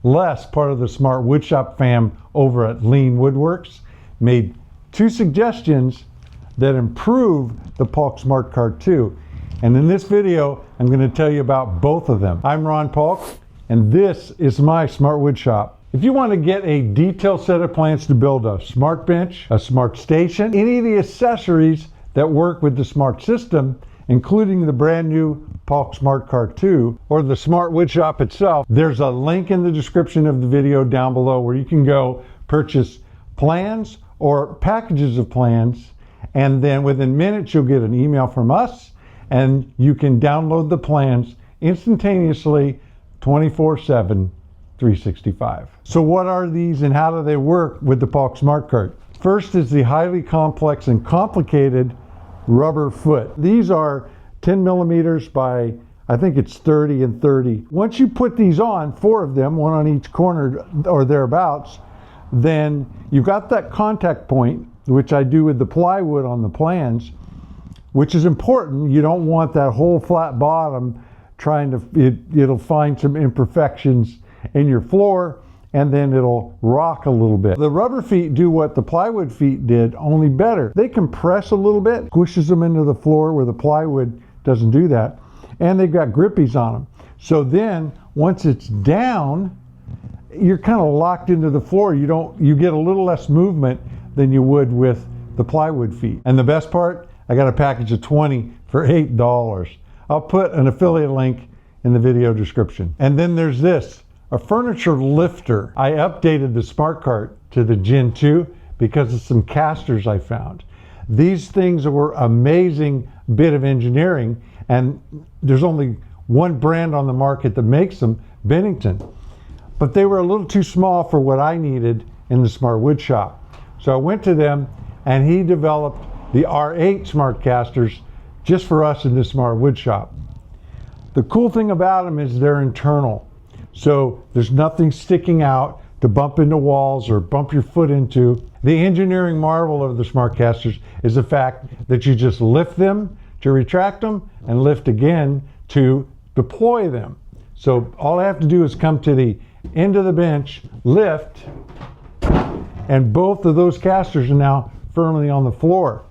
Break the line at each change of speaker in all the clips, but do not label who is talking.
Les, part of the Smart Woodshop fam over at Lean Woodworks, made 2 suggestions that improve the Paulk Smart Kart 2. And in this video, I'm going to tell you about both of them. I'm Ron Paulk, and this is my Smart Woodshop. If you want to get a detailed set of plans to build a smart bench, a smart station, any of the accessories that work with the smart system, including the brand new Paulk Smart Kart 2 or the Smart Woodshop itself, there's a link in the description of the video down below where you can go purchase plans or packages of plans, and then within minutes you'll get an email from us and you can download the plans instantaneously 24/7, 365. So what are these and how do they work with the Paulk Smart Kart? First is the highly complex and complicated rubber foot. These are 10 millimeters by, I think it's 30 and 30. Once you put these on, 4 of them, one on each corner or thereabouts, then you've got that contact point, which I do with the plywood on the plans, which is important. You don't want that whole flat bottom it'll find some imperfections in your floor and then it'll rock a little bit. The rubber feet do what the plywood feet did, only better. They compress a little bit, squishes them into the floor where the plywood doesn't do that, and they've got grippies on them. So then, once it's down, you're kind of locked into the floor. You get a little less movement than you would with the plywood feet. And the best part, I got a package of 20 for $8. I'll put an affiliate link in the video description. And then there's this, a furniture lifter. I updated the Smart Kart to the Gen 2 because of some casters I found. These things were amazing bit of engineering, and there's only one brand on the market that makes them, Bennington. But they were a little too small for what I needed in the Smart Woodshop. So I went to them and he developed the R8 Smart Casters just for us in the Smart Woodshop. The cool thing about them is they're internal. So there's nothing sticking out to bump into walls or bump your foot into. The engineering marvel of the Smart Casters is the fact that you just lift them to retract them and lift again to deploy them. So all I have to do is come to the end of the bench, lift, and both of those casters are now firmly on the floor.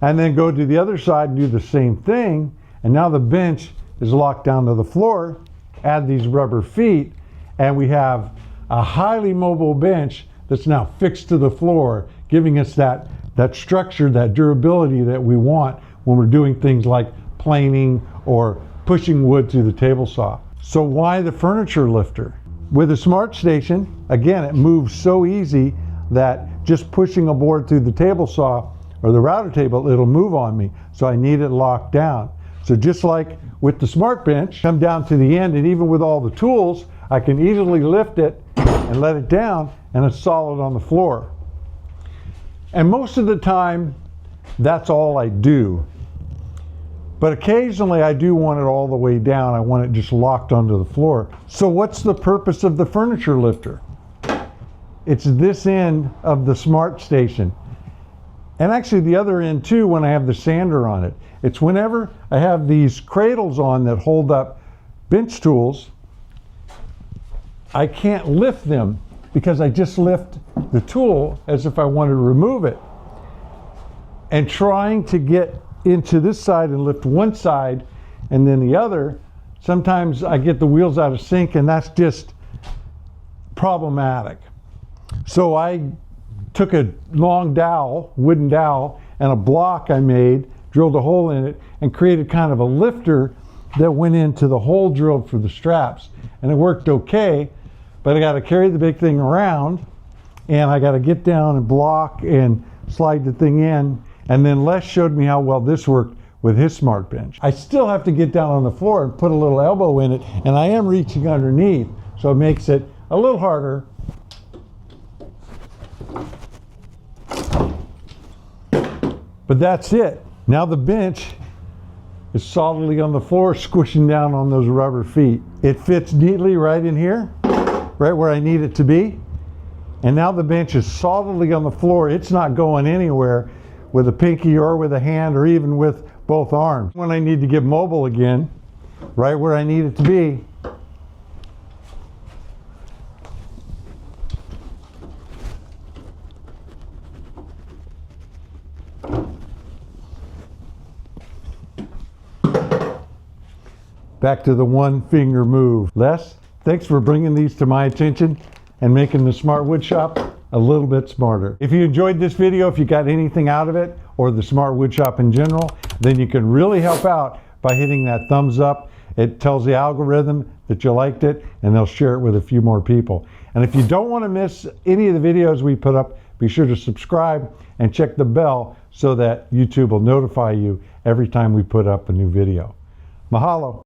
And then go to the other side and do the same thing, and now the bench is locked down to the floor. Add these rubber feet, and we have a highly mobile bench that's now fixed to the floor, giving us that structure, that durability that we want when we're doing things like planing or pushing wood through the table saw. So why the furniture lifter? With a Smart Station, again, it moves so easy that just pushing a board through the table saw or the router table, it'll move on me. So I need it locked down. So just like with the Smart Bench, come down to the end, and even with all the tools, I can easily lift it and let it down, and it's solid on the floor. And most of the time, that's all I do. But occasionally I do want it all the way down. I want it just locked onto the floor. So what's the purpose of the furniture lifter? It's this end of the Smart Station. And actually the other end too when I have the sander on it. It's whenever I have these cradles on that hold up bench tools, I can't lift them because I just lift the tool as if I wanted to remove it. And trying to get into this side and lift one side and then the other, sometimes I get the wheels out of sync, and that's just problematic. So I took a long dowel, wooden dowel, and a block I made, drilled a hole in it, and created kind of a lifter that went into the hole drilled for the straps. And it worked okay, but I got to carry the big thing around, and I got to get down and block and slide the thing in. And then Les showed me how well this worked with his Smart Bench. I still have to get down on the floor and put a little elbow in it, and I am reaching underneath, so it makes it a little harder. But that's it. Now the bench is solidly on the floor, squishing down on those rubber feet. It fits neatly right in here, right where I need it to be. And now the bench is solidly on the floor. It's not going anywhere with a pinky or with a hand or even with both arms. When I need to get mobile again, right where I need it to be, back to the one finger move. Les, thanks for bringing these to my attention and making the Smart Woodshop a little bit smarter. If you enjoyed this video, if you got anything out of it, or the Smart Woodshop in general, then you can really help out by hitting that thumbs up. It tells the algorithm that you liked it, and they'll share it with a few more people. And if you don't want to miss any of the videos we put up, be sure to subscribe and check the bell so that YouTube will notify you every time we put up a new video. Mahalo.